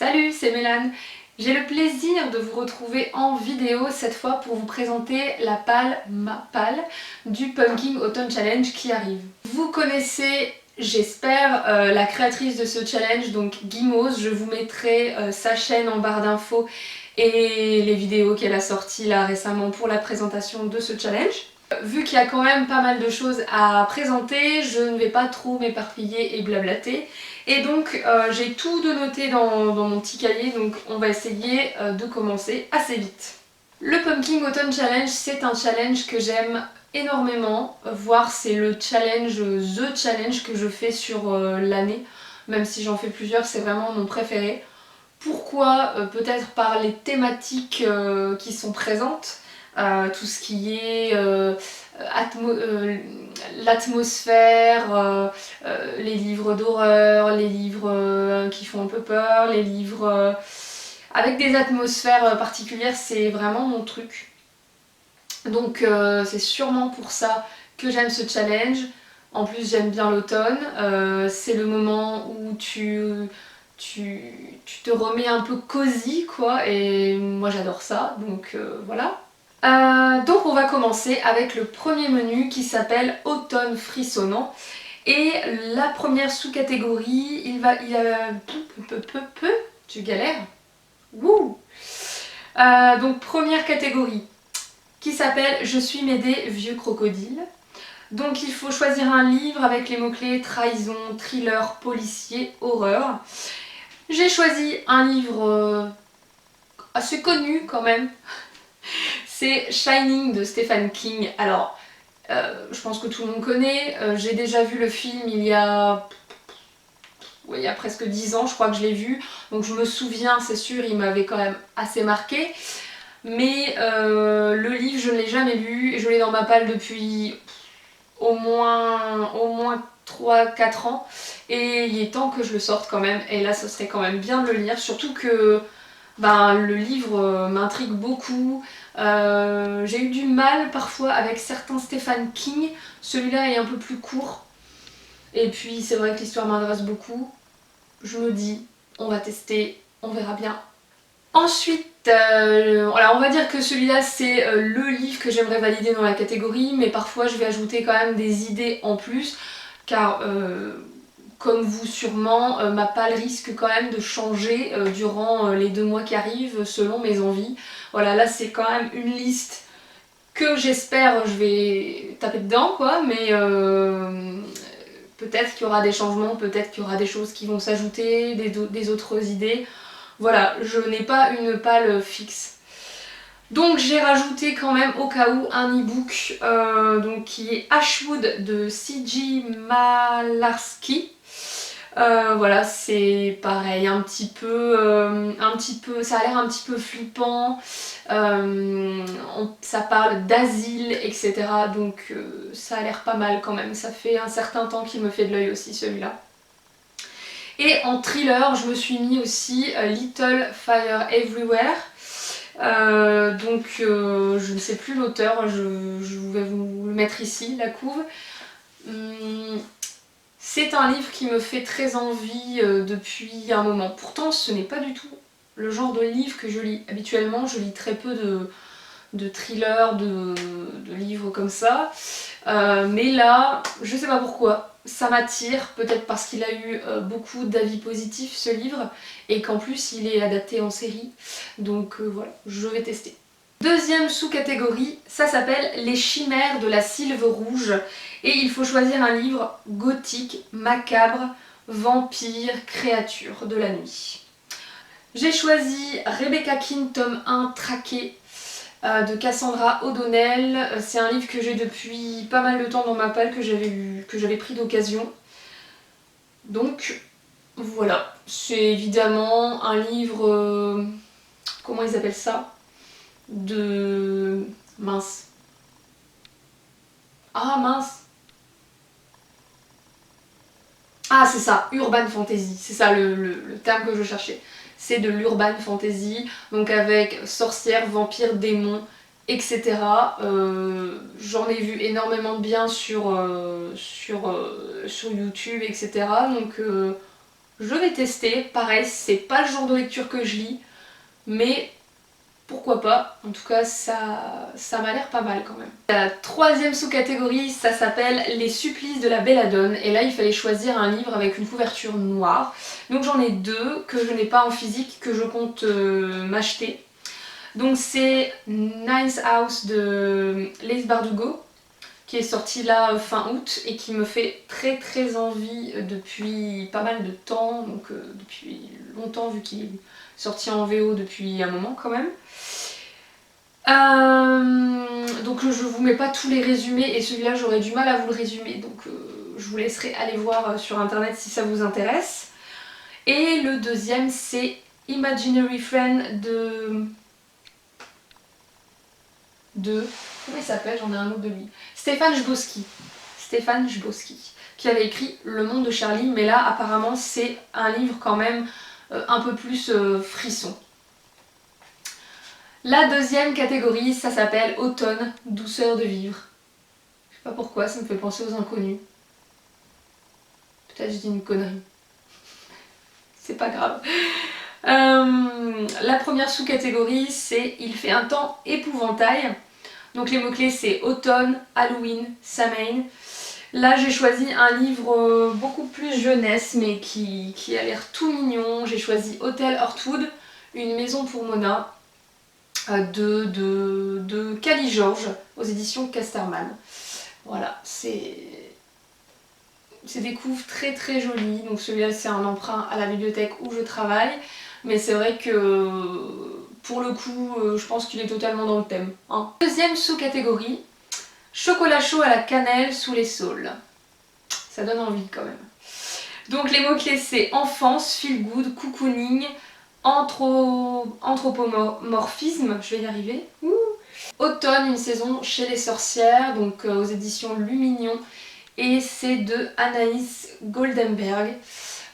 Salut, c'est Mélane. J'ai le plaisir de vous retrouver en vidéo cette fois pour vous présenter ma palle du Pumpkin Autumn Challenge qui arrive. Vous connaissez, j'espère, la créatrice de ce challenge, donc Guimauze. Je vous mettrai sa chaîne en barre d'infos et les vidéos qu'elle a sorties là récemment pour la présentation de ce challenge. Vu qu'il y a quand même pas mal de choses à présenter, je ne vais pas trop m'éparpiller et blablater. Et donc j'ai tout de noté dans mon petit cahier, donc on va essayer de commencer assez vite. Le Pumpkin Autumn Challenge, c'est un challenge que j'aime énormément, voire c'est le challenge, the challenge que je fais sur l'année, même si j'en fais plusieurs, c'est vraiment mon préféré. Pourquoi? Peut-être par les thématiques qui sont présentes. Tout ce qui est l'atmosphère, les livres d'horreur, les livres qui font un peu peur, les livres avec des atmosphères particulières, c'est vraiment mon truc. Donc c'est sûrement pour ça que j'aime ce challenge. En plus j'aime bien l'automne, c'est le moment où tu te remets un peu cosy quoi, et moi j'adore ça, donc voilà. Donc on va commencer avec le premier menu qui s'appelle Automne frissonnant. Et la première sous-catégorie, tu galères. Wouh. Donc première catégorie qui s'appelle Je suis Médée, vieux crocodile. Donc il faut choisir un livre avec les mots-clés trahison, thriller, policier, horreur. J'ai choisi un livre assez connu quand même. C'est Shining de Stephen King. Alors, je pense que tout le monde connaît. J'ai déjà vu le film il y a presque 10 ans, je crois que je l'ai vu. Donc je me souviens, c'est sûr, il m'avait quand même assez marqué. Mais le livre, je ne l'ai jamais lu. Je l'ai dans ma palle depuis au moins 3-4 ans. Et il est temps que je le sorte quand même. Et là, ce serait quand même bien de le lire. Surtout que le livre m'intrigue beaucoup. J'ai eu du mal parfois avec certains Stephen King. Celui-là est un peu plus court. Et puis c'est vrai que l'histoire m'intéresse beaucoup. Je me dis, on va tester, on verra bien. Ensuite, alors on va dire que celui-là c'est le livre que j'aimerais valider dans la catégorie, mais parfois je vais ajouter quand même des idées en plus, car comme vous sûrement, ma palle risque quand même de changer durant les 2 mois qui arrivent selon mes envies. Voilà, là c'est quand même une liste que j'espère je vais taper dedans quoi, mais peut-être qu'il y aura des changements, peut-être qu'il y aura des choses qui vont s'ajouter, des autres idées. Voilà, je n'ai pas une palle fixe. Donc j'ai rajouté quand même au cas où un e-book qui est Ashwood de C.J. Malarski. Voilà, c'est pareil, ça a l'air un petit peu flippant, ça parle d'asile, etc. Donc ça a l'air pas mal quand même, ça fait un certain temps qu'il me fait de l'œil aussi celui-là. Et en thriller, je me suis mis aussi Little Fire Everywhere. Je ne sais plus l'auteur, je vais vous le mettre ici, la couve. C'est un livre qui me fait très envie depuis un moment. Pourtant, ce n'est pas du tout le genre de livre que je lis. Habituellement, je lis très peu de thrillers, de livres comme ça. Mais là, je sais pas pourquoi, ça m'attire. Peut-être parce qu'il a eu beaucoup d'avis positifs, ce livre, et qu'en plus, il est adapté en série. Donc voilà, je vais tester. Deuxième sous-catégorie, ça s'appelle Les chimères de la sylve rouge. Et il faut choisir un livre gothique, macabre, vampire, créature de la nuit. J'ai choisi Rebecca King, tome 1, Traqué, de Cassandra O'Donnell. C'est un livre que j'ai depuis pas mal de temps dans ma palle, que j'avais pris d'occasion. Donc voilà, c'est évidemment un livre... comment ils appellent ça? Mince. Ah mince. Ah c'est ça, urban fantasy, c'est ça le terme que je cherchais. C'est de l'urban fantasy, donc avec sorcières, vampires, démons, etc. J'en ai vu énormément de bien sur YouTube, etc. Donc je vais tester. Pareil, c'est pas le genre de lecture que je lis, mais pourquoi pas. En tout cas, ça m'a l'air pas mal quand même. La troisième sous-catégorie, ça s'appelle Les supplices de la belladone. Et là, il fallait choisir un livre avec une couverture noire. Donc j'en ai deux que je n'ai pas en physique, que je compte m'acheter. Donc c'est Nice House de Leigh Bardugo, qui est sorti là fin août et qui me fait très très envie depuis pas mal de temps, donc depuis longtemps vu qu'il est sorti en VO depuis un moment quand même. Donc je vous mets pas tous les résumés et celui-là j'aurais du mal à vous le résumer, donc je vous laisserai aller voir sur internet si ça vous intéresse. Et le deuxième c'est Imaginary Friend de... Comment il s'appelle? J'en ai un autre de lui. Stéphane Chbosky. Stéphane Chbosky, qui avait écrit Le Monde de Charlie, mais là apparemment c'est un livre quand même un peu plus frisson. La deuxième catégorie, ça s'appelle Automne, douceur de vivre. Je sais pas pourquoi, ça me fait penser aux Inconnus. Peut-être je dis une connerie. C'est pas grave. La première sous-catégorie, c'est Il fait un temps épouvantail. Donc les mots-clés, c'est automne, Halloween, Samhain. Là, j'ai choisi un livre beaucoup plus jeunesse, mais qui a l'air tout mignon. J'ai choisi Hôtel Heartwood, une maison pour Mona, de Cali George, aux éditions Casterman. Voilà, c'est des couves très très jolies. Donc celui-là, c'est un emprunt à la bibliothèque où je travaille. Mais c'est vrai que pour le coup, je pense qu'il est totalement dans le thème. Hein. Deuxième sous-catégorie, chocolat chaud à la cannelle sous les saules. Ça donne envie quand même. Donc les mots-clés c'est enfance, feel good, cocooning, anthropomorphisme, je vais y arriver. Automne, une saison chez les sorcières, donc aux éditions Lumignon. Et c'est de Anaïs Goldenberg.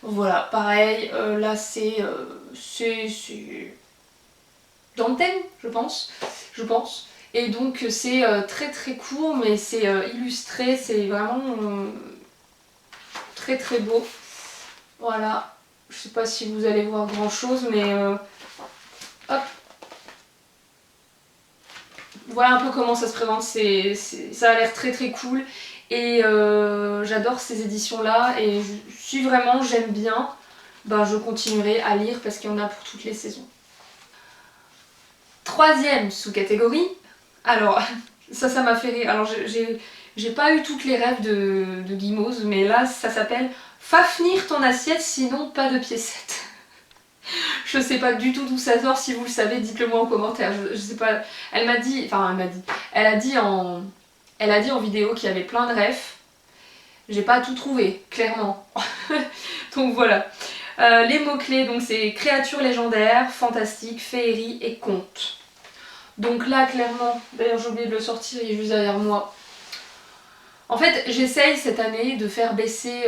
Voilà, pareil, là c'est dans le thème, je pense. Et donc c'est très très court, mais c'est illustré, c'est vraiment très très beau. Voilà, je sais pas si vous allez voir grand chose, mais hop. Voilà un peu comment ça se présente, ça a l'air très très cool. Et j'adore ces éditions là et si vraiment j'aime bien, ben je continuerai à lire parce qu'il y en a pour toutes les saisons. Troisième sous-catégorie, alors ça m'a fait rire, alors j'ai pas eu toutes les rêves de Guimauve, mais là ça s'appelle Fafnir ton assiette sinon pas de piécettes. Je sais pas du tout d'où ça sort, si vous le savez dites-le moi en commentaire, je sais pas, elle a dit en vidéo qu'il y avait plein de refs. J'ai pas tout trouvé, clairement. Donc voilà. Les mots-clés, donc c'est créatures légendaires, fantastiques, féerie et contes. Donc là, clairement, d'ailleurs j'ai oublié de le sortir, il est juste derrière moi. En fait, j'essaye cette année de faire baisser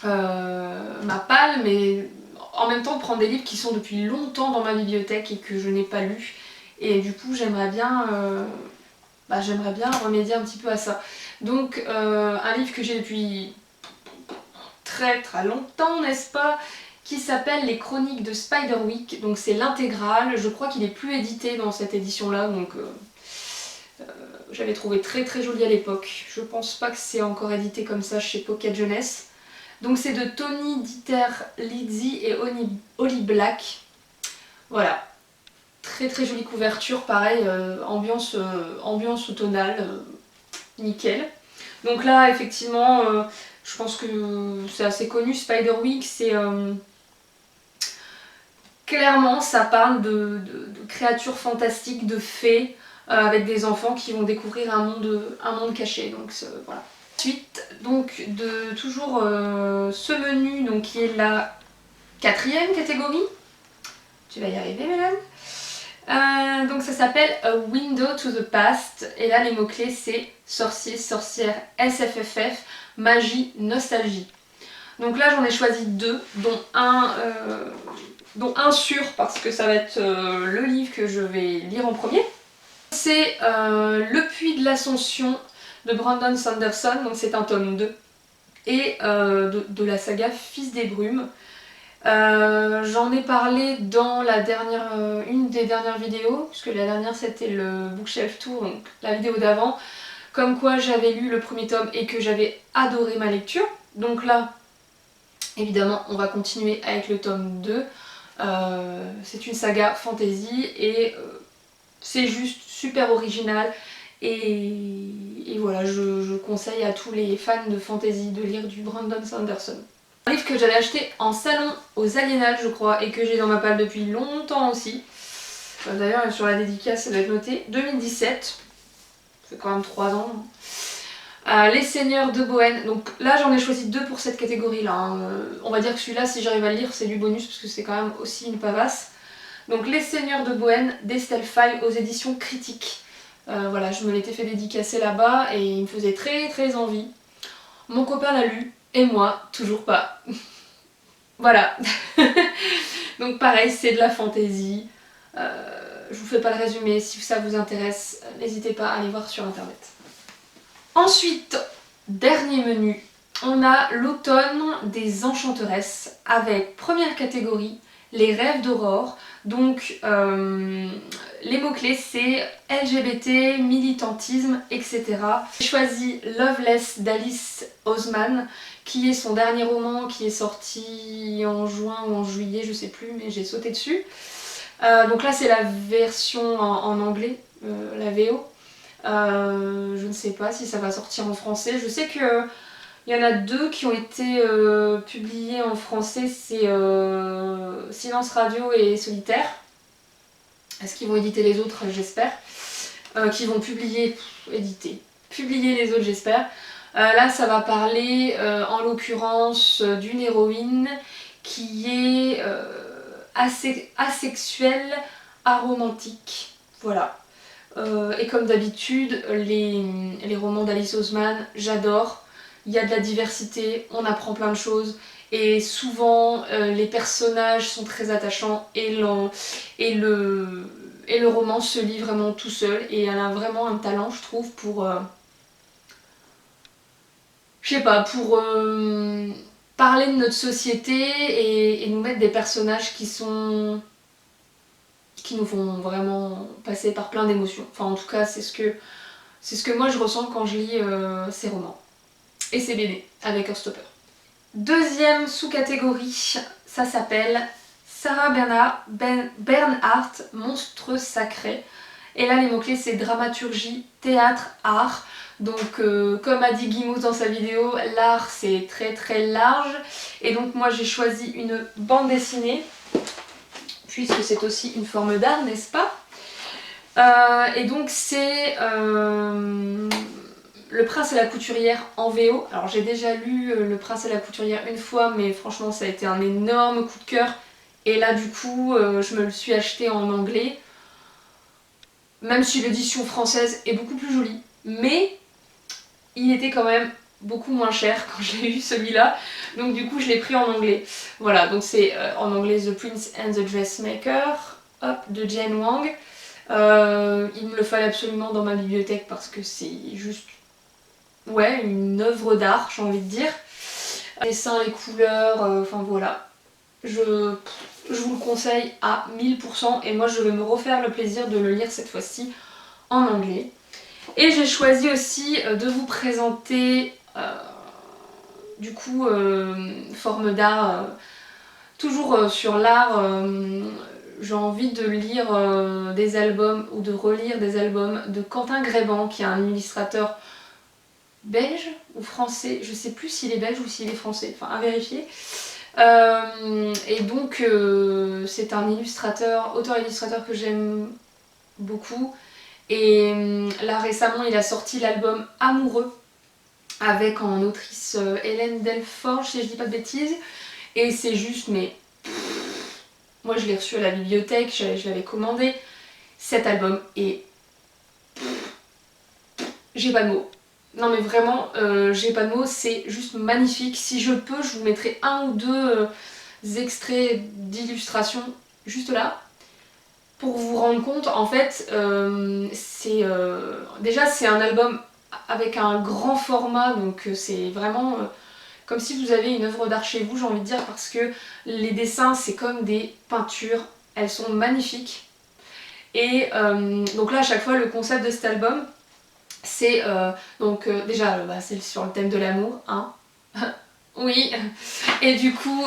ma palle, mais en même temps prendre des livres qui sont depuis longtemps dans ma bibliothèque et que je n'ai pas lus. Et du coup, j'aimerais bien remédier un petit peu à ça. Donc un livre que j'ai depuis très très longtemps, n'est-ce pas, qui s'appelle Les Chroniques de Spiderwick. Donc c'est l'intégrale, je crois qu'il est plus édité dans cette édition là, donc j'avais trouvé très très joli à l'époque. Je pense pas que c'est encore édité comme ça chez Pocket Jeunesse. Donc c'est de Tony Dieter Lizzi et Holly Black. Voilà. Très très jolie couverture, pareil, ambiance automnale, nickel. Donc là, effectivement, je pense que c'est assez connu, Spiderwick, c'est... clairement, ça parle de créatures fantastiques, de fées, avec des enfants qui vont découvrir un monde caché, donc voilà. Ensuite, donc, toujours ce menu, donc, qui est la quatrième catégorie. Tu vas y arriver, Mélane. Donc ça s'appelle A Window to the Past et là les mots-clés c'est sorcier, sorcière, SFFF, magie, nostalgie. Donc là j'en ai choisi deux, dont un sûr parce que ça va être le livre que je vais lire en premier. C'est Le Puits de l'Ascension de Brandon Sanderson, donc c'est un tome 2. et de la saga Fils des Brumes. J'en ai parlé dans une des dernières vidéos, puisque la dernière c'était le Bookshelf Tour, donc la vidéo d'avant, comme quoi j'avais lu le premier tome et que j'avais adoré ma lecture. Donc là, évidemment, on va continuer avec le tome 2. C'est une saga fantasy et c'est juste super original. Et voilà, je conseille à tous les fans de fantasy de lire du Brandon Sanderson. Un livre que j'avais acheté en salon aux Aliénales, je crois, et que j'ai dans ma palle depuis longtemps aussi. D'ailleurs, sur la dédicace, ça doit être noté 2017. C'est quand même 3 ans. Les Seigneurs de Bohême. Donc là, j'en ai choisi 2 pour cette catégorie-là. Hein. On va dire que celui-là, si j'arrive à le lire, c'est du bonus parce que c'est quand même aussi une pavasse. Donc Les Seigneurs de Bohême d'Estelle Faye aux éditions Critiques. Voilà, je me l'étais fait dédicacer là-bas et il me faisait très très envie. Mon copain l'a lu et moi, toujours pas. Voilà. Donc pareil, c'est de la fantaisie. Je vous fais pas le résumé, si ça vous intéresse, n'hésitez pas à aller voir sur internet. Ensuite, dernier menu, on a l'automne des enchanteresses avec première catégorie, les rêves d'aurore. Donc les mots-clés c'est LGBT, militantisme, etc. J'ai choisi Loveless d'Alice Oseman, qui est son dernier roman qui est sorti en juin ou en juillet, je sais plus, mais j'ai sauté dessus. Donc là c'est la version en anglais, la VO. Je ne sais pas si ça va sortir en français. Je sais que il y en a 2 qui ont été publiés en français, c'est Silence Radio et Solitaire. Est-ce qu'ils vont éditer les autres? J'espère. Qui vont publier les autres, j'espère. Là, ça va parler en l'occurrence d'une héroïne qui est asexuelle, aromantique. Voilà. Et comme d'habitude, les romans d'Alice Oseman, j'adore. Il y a de la diversité, on apprend plein de choses. Et souvent, les personnages sont très attachants et le roman se lit vraiment tout seul. Et elle a vraiment un talent, je trouve, pour... je sais pas, pour parler de notre société et nous mettre des personnages qui nous font vraiment passer par plein d'émotions. Enfin, en tout cas, c'est ce que moi je ressens quand je lis ces romans. Et ces BD avec Heartstopper. Deuxième sous-catégorie, ça s'appelle Sarah Bernhardt, Monstre sacré. Et là, les mots-clés, c'est dramaturgie, théâtre, art. Donc, comme a dit Guimauve dans sa vidéo, l'art, c'est très très large. Et donc, moi, j'ai choisi une bande dessinée, puisque c'est aussi une forme d'art, n'est-ce pas? Et donc, c'est... Le Prince et la Couturière en VO. Alors j'ai déjà lu Le Prince et la Couturière une fois, mais franchement ça a été un énorme coup de cœur. Et là du coup, je me le suis acheté en anglais. Même si l'édition française est beaucoup plus jolie. Mais il était quand même beaucoup moins cher quand j'ai eu celui-là. Donc du coup je l'ai pris en anglais. Voilà, donc c'est en anglais The Prince and the Dressmaker, hop, de Jane Wang. Il me le fallait absolument dans ma bibliothèque parce que c'est juste... ouais, une œuvre d'art, j'ai envie de dire. Les dessins, les couleurs, enfin voilà. Je vous le conseille à 1000% et moi je vais me refaire le plaisir de le lire cette fois-ci en anglais. Et j'ai choisi aussi de vous présenter du coup forme d'art, toujours sur l'art. J'ai envie de lire des albums ou de relire des albums de Quentin Gréban qui est un illustrateur belge ou français, je sais plus s'il est belge ou s'il est français, enfin à vérifier. Et donc c'est un auteur-illustrateur que j'aime beaucoup. Et là récemment il a sorti l'album Amoureux avec en autrice Hélène Delforge si je dis pas de bêtises. Et c'est juste mais... moi je l'ai reçu à la bibliothèque, je l'avais commandé. Cet album est... j'ai pas de mots. Non mais vraiment, j'ai pas de mots, c'est juste magnifique. Si je peux, je vous mettrai 1 ou 2 extraits d'illustrations juste là. Pour vous rendre compte, en fait, déjà c'est un album avec un grand format, donc c'est vraiment comme si vous avez une œuvre d'art chez vous, j'ai envie de dire, parce que les dessins c'est comme des peintures, elles sont magnifiques. Et donc là à chaque fois le concept de cet album c'est déjà bah, c'est sur le thème de l'amour, hein. Oui, et du coup,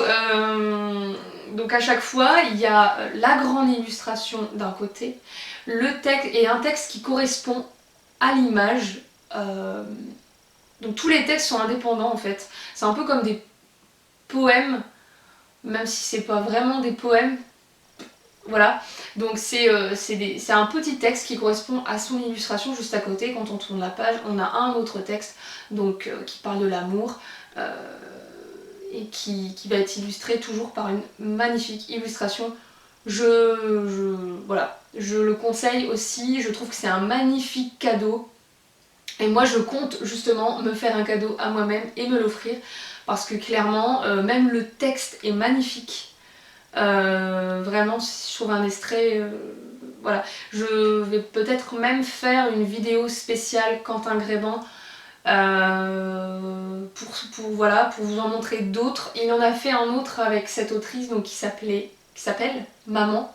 donc à chaque fois, il y a la grande illustration d'un côté, le texte et un texte qui correspond à l'image. Donc tous les textes sont indépendants en fait. C'est un peu comme des poèmes, même si c'est pas vraiment des poèmes. Voilà, donc c'est un petit texte qui correspond à son illustration juste à côté. Quand on tourne la page, on a un autre texte donc, qui parle de l'amour. Et qui va être illustré toujours par une magnifique illustration. Voilà, je le conseille aussi, je trouve que c'est un magnifique cadeau. Et moi je compte justement me faire un cadeau à moi-même et me l'offrir parce que clairement, même le texte est magnifique. Vraiment, si je trouve un extrait, voilà. Je vais peut-être même faire une vidéo spéciale Quentin Grébant voilà, pour vous en montrer d'autres. Il en a fait un autre avec cette autrice donc, qui s'appelle Maman.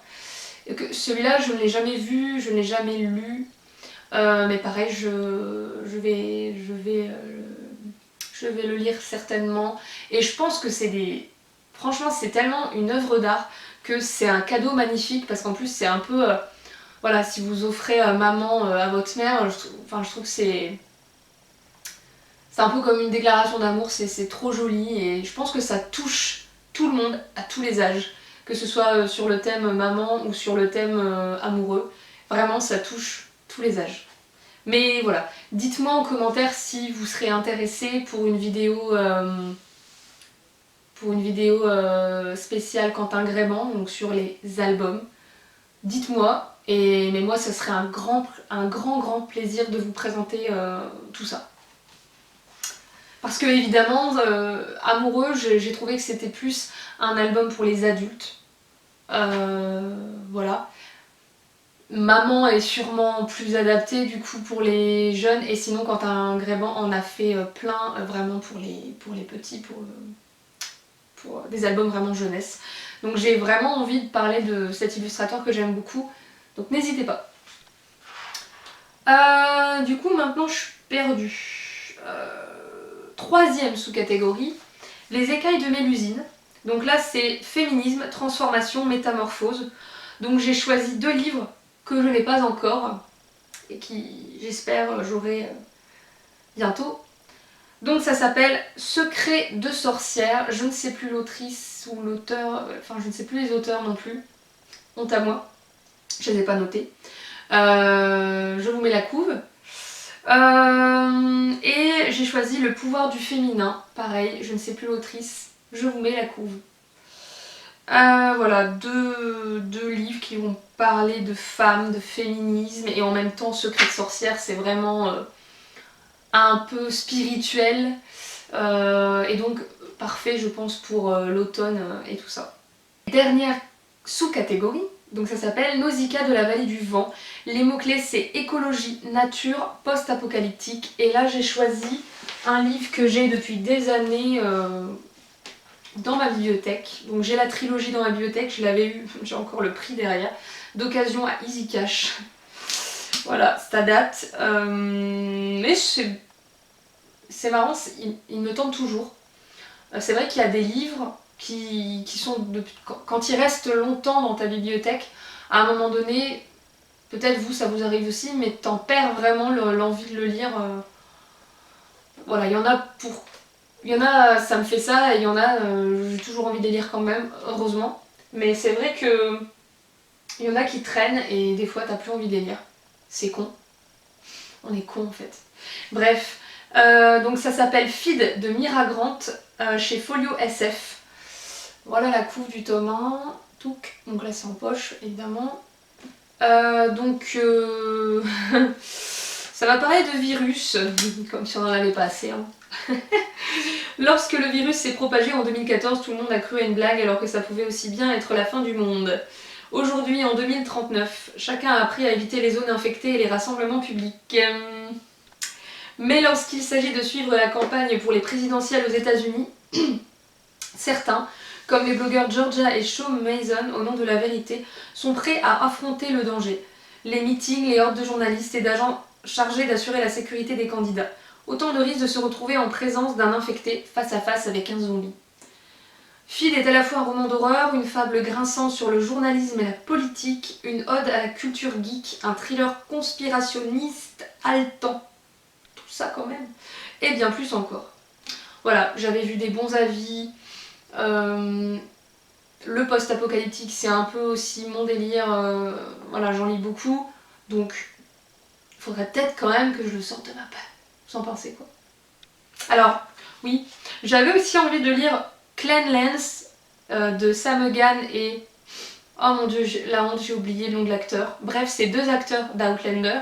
Celui-là, je ne l'ai jamais vu, je ne l'ai jamais lu. Mais pareil, je vais le lire certainement. Et je pense que franchement, c'est tellement une œuvre d'art que c'est un cadeau magnifique parce qu'en plus, c'est un peu... voilà, si vous offrez Maman à votre mère, je trouve que c'est un peu comme une déclaration d'amour, c'est trop joli et je pense que ça touche tout le monde à tous les âges, que ce soit sur le thème maman ou sur le thème amoureux. Vraiment, ça touche tous les âges. Mais voilà, dites-moi en commentaire si vous serez intéressé pour une vidéo, spéciale Quentin Grébant, donc sur les albums. Dites-moi, mais moi ça serait un grand plaisir de vous présenter tout ça. Parce que évidemment, Amoureux, j'ai trouvé que c'était plus un album pour les adultes. Voilà. Maman est sûrement plus adaptée du coup pour les jeunes et sinon Quentin Grébant en a fait plein vraiment pour les petits, pour des albums vraiment jeunesse. Donc j'ai vraiment envie de parler de cet illustrateur que j'aime beaucoup, donc n'hésitez pas. Du coup maintenant je suis perdue. Troisième sous-catégorie, les écailles de Mélusine. Donc là c'est féminisme, transformation, métamorphose. Donc j'ai choisi 2 livres que je n'ai pas encore et qui j'espère j'aurai bientôt. Donc ça s'appelle Secret de sorcière. Je ne sais plus l'autrice ou l'auteur, enfin je ne sais plus les auteurs non plus. Honte à moi, je ne les ai pas notés. Je vous mets la couve. Et j'ai choisi Le pouvoir du féminin, pareil, je ne sais plus l'autrice, je vous mets la couve. Voilà, deux livres qui vont parler de femmes, de féminisme, et en même temps Secret de sorcière, c'est vraiment un peu spirituel, et donc parfait je pense pour l'automne et tout ça. Dernière sous-catégorie, donc ça s'appelle Nausicaa de la vallée du vent. Les mots-clés c'est écologie, nature, post-apocalyptique. Et là j'ai choisi un livre que j'ai depuis des années dans ma bibliothèque. Donc j'ai la trilogie dans ma bibliothèque, je l'avais eu, j'ai encore le prix derrière, d'occasion à Easy Cash. Voilà, ça date. Mais c'est marrant, il me tente toujours. C'est vrai qu'il y a des livres qui sont, quand ils restent longtemps dans ta bibliothèque, à un moment donné, peut-être vous ça vous arrive aussi, mais t'en perds vraiment l'envie de le lire. Voilà, il y en a ça me fait ça, et il y en a j'ai toujours envie de les lire quand même, heureusement. Mais c'est vrai que il y en a qui traînent et des fois t'as plus envie de les lire. C'est con. On est con en fait. Bref, donc ça s'appelle Feed de Mira Grant chez Folio SF. Voilà la couve du tome 1, donc là c'est en poche évidemment. Ça va parler de virus, comme si on n'en avait pas assez. Hein. Lorsque le virus s'est propagé en 2014, tout le monde a cru à une blague alors que ça pouvait aussi bien être la fin du monde. Aujourd'hui, en 2039, chacun a appris à éviter les zones infectées et les rassemblements publics. Mais lorsqu'il s'agit de suivre la campagne pour les présidentielles aux États-Unis, Certains, comme les blogueurs Georgia et Shaw Mason au nom de la vérité, sont prêts à affronter le danger. Les meetings, les hordes de journalistes et d'agents chargés d'assurer la sécurité des candidats. Autant de risques de se retrouver en présence d'un infecté face à face avec un zombie. Feed est à la fois un roman d'horreur, une fable grinçante sur le journalisme et la politique, une ode à la culture geek, un thriller conspirationniste haletant. Tout ça quand même. Et bien plus encore. Voilà, j'avais vu des bons avis. Le post-apocalyptique, c'est un peu aussi mon délire. Voilà, j'en lis beaucoup. Donc, il faudrait peut-être quand même que je le sorte de ma palle. Vous en pensez quoi? Alors, oui, j'avais aussi envie de lire Cleanlands de Sam Egan et... Oh mon dieu, la honte, j'ai oublié le nom de l'acteur. Bref, c'est deux acteurs d'Outlander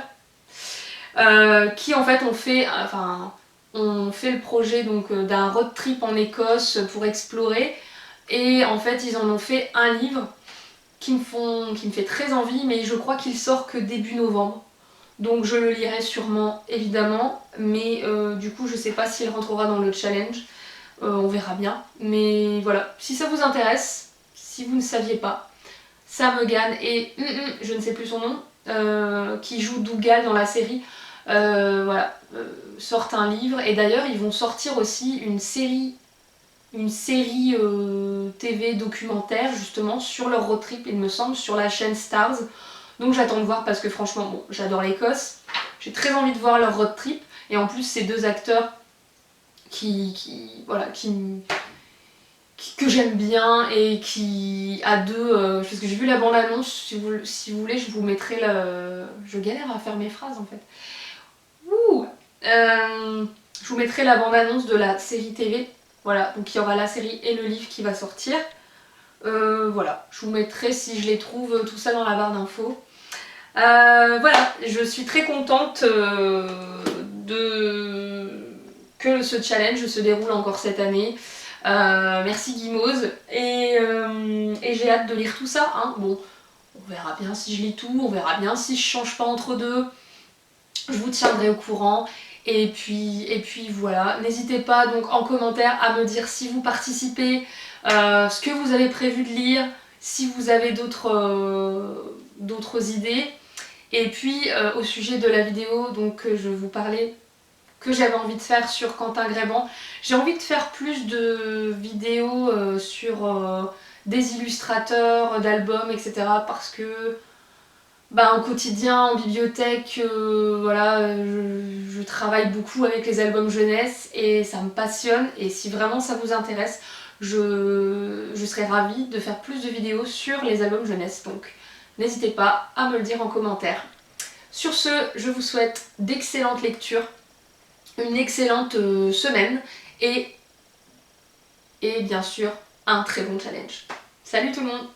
qui en fait ont fait le projet donc d'un road trip en Écosse pour explorer. Et en fait, ils en ont fait un livre qui me fait très envie, mais je crois qu'il sort que début novembre. Donc je le lirai sûrement, évidemment, mais du coup je sais pas s'il rentrera dans le challenge, on verra bien. Mais voilà, si ça vous intéresse, si vous ne saviez pas, Sam Egan et je ne sais plus son nom, qui joue Dougal dans la série, sortent un livre. Et d'ailleurs ils vont sortir aussi une série TV documentaire justement sur leur road trip, il me semble, sur la chaîne Stars. Donc j'attends de voir parce que franchement, bon, j'adore l'Écosse. J'ai très envie de voir leur road trip. Et en plus, ces deux acteurs que j'aime bien et qui, à deux, parce que j'ai vu la bande-annonce, si vous voulez, je vous mettrai le... Je galère à faire mes phrases en fait. Ouh je vous mettrai la bande-annonce de la série TV. Voilà, donc il y aura la série et le livre qui va sortir. Voilà, je vous mettrai si je les trouve tout ça dans la barre d'infos. Voilà, je suis très contente que ce challenge se déroule encore cette année. Merci Guimauze et j'ai hâte de lire tout ça. Hein. Bon, on verra bien si je lis tout, on verra bien si je change pas entre deux. Je vous tiendrai au courant. Et puis voilà, n'hésitez pas donc en commentaire à me dire si vous participez, ce que vous avez prévu de lire, si vous avez d'autres idées. Et puis au sujet de la vidéo donc, que je vous parlais, que j'avais envie de faire sur Quentin Gréban, j'ai envie de faire plus de vidéos sur des illustrateurs d'albums, etc. Parce que au quotidien, en bibliothèque, voilà, je travaille beaucoup avec les albums jeunesse et ça me passionne. Et si vraiment ça vous intéresse, je serais ravie de faire plus de vidéos sur les albums jeunesse. Donc n'hésitez pas à me le dire en commentaire. Sur ce, je vous souhaite d'excellentes lectures, une excellente semaine et bien sûr un très bon challenge. Salut tout le monde!